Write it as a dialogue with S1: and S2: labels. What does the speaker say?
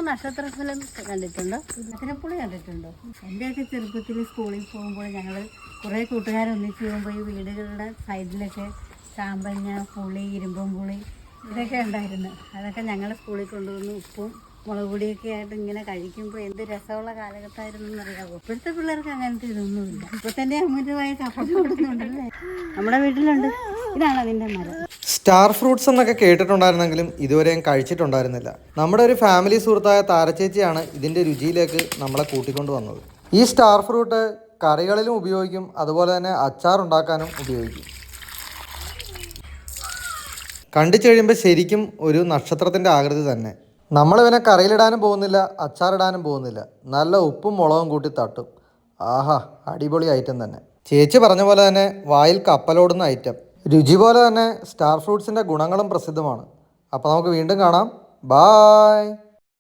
S1: നക്ഷത്രഫലം കണ്ടിട്ടുണ്ടോ? അതിനെപ്പുളി കണ്ടിട്ടുണ്ടോ? എൻ്റെയൊക്കെ ചെറുപ്പത്തിൽ സ്കൂളിൽ പോകുമ്പോൾ ഞങ്ങൾ കുറേ കൂട്ടുകാരൊന്നിച്ച് പോകുമ്പോൾ ഈ വീടുകളുടെ സൈഡിലൊക്കെ ചാമ്പങ്ങ, പുളി, ഇരുമ്പം പുളി ഇതൊക്കെ ഉണ്ടായിരുന്നു. അതൊക്കെ ഞങ്ങൾ സ്കൂളിൽ കൊണ്ടുവന്ന് ഉപ്പും മുളക് പൊടിയൊക്കെ ആയിട്ട് ഇങ്ങനെ കഴിക്കുമ്പോൾ എന്ത് രസമുള്ള കാലഘട്ടമായിരുന്നു എന്നറിയാമോ? ഇപ്പോഴത്തെ പിള്ളേർക്ക് അങ്ങനത്തെ ഇതൊന്നുമില്ല. ഇപ്പൊ തന്നെ അമൂല്യമായ കപ്പ കൊടുക്കുന്നുണ്ടല്ലേ. നമ്മുടെ വീട്ടിലുണ്ട്. ഇതാണ് അതിൻ്റെ മരം.
S2: സ്റ്റാർ ഫ്രൂട്ട്സ് എന്നൊക്കെ കേട്ടിട്ടുണ്ടായിരുന്നെങ്കിലും ഇതുവരെയും കഴിച്ചിട്ടുണ്ടായിരുന്നില്ല. നമ്മുടെ ഒരു ഫാമിലി സുഹൃത്തായ താരച്ചേച്ചിയാണ് ഇതിൻ്റെ രുചിയിലേക്ക് നമ്മളെ കൂട്ടിക്കൊണ്ട് വന്നത്. ഈ സ്റ്റാർ ഫ്രൂട്ട് കറികളിലും ഉപയോഗിക്കും, അതുപോലെ തന്നെ അച്ചാറുണ്ടാക്കാനും ഉപയോഗിക്കും. കണ്ടിച്ചു കഴിയുമ്പോൾ ശരിക്കും ഒരു നക്ഷത്രത്തിൻ്റെ ആകൃതി തന്നെ. നമ്മളിവനെ കറിയിലിടാനും പോകുന്നില്ല, അച്ചാറിടാനും പോകുന്നില്ല. നല്ല ഉപ്പും മുളകും കൂട്ടി തട്ടും. ആഹാ, അടിപൊളി ഐറ്റം തന്നെ. ചേച്ചി പറഞ്ഞ പോലെ തന്നെ വായിൽ കപ്പലോടുന്ന ഐറ്റം. രുചി പോലെ തന്നെ സ്റ്റാർ ഫ്രൂട്ട്സിൻ്റെ ഗുണങ്ങളും പ്രസിദ്ധമാണ്. അപ്പോൾ നമുക്ക് വീണ്ടും കാണാം. ബായ്.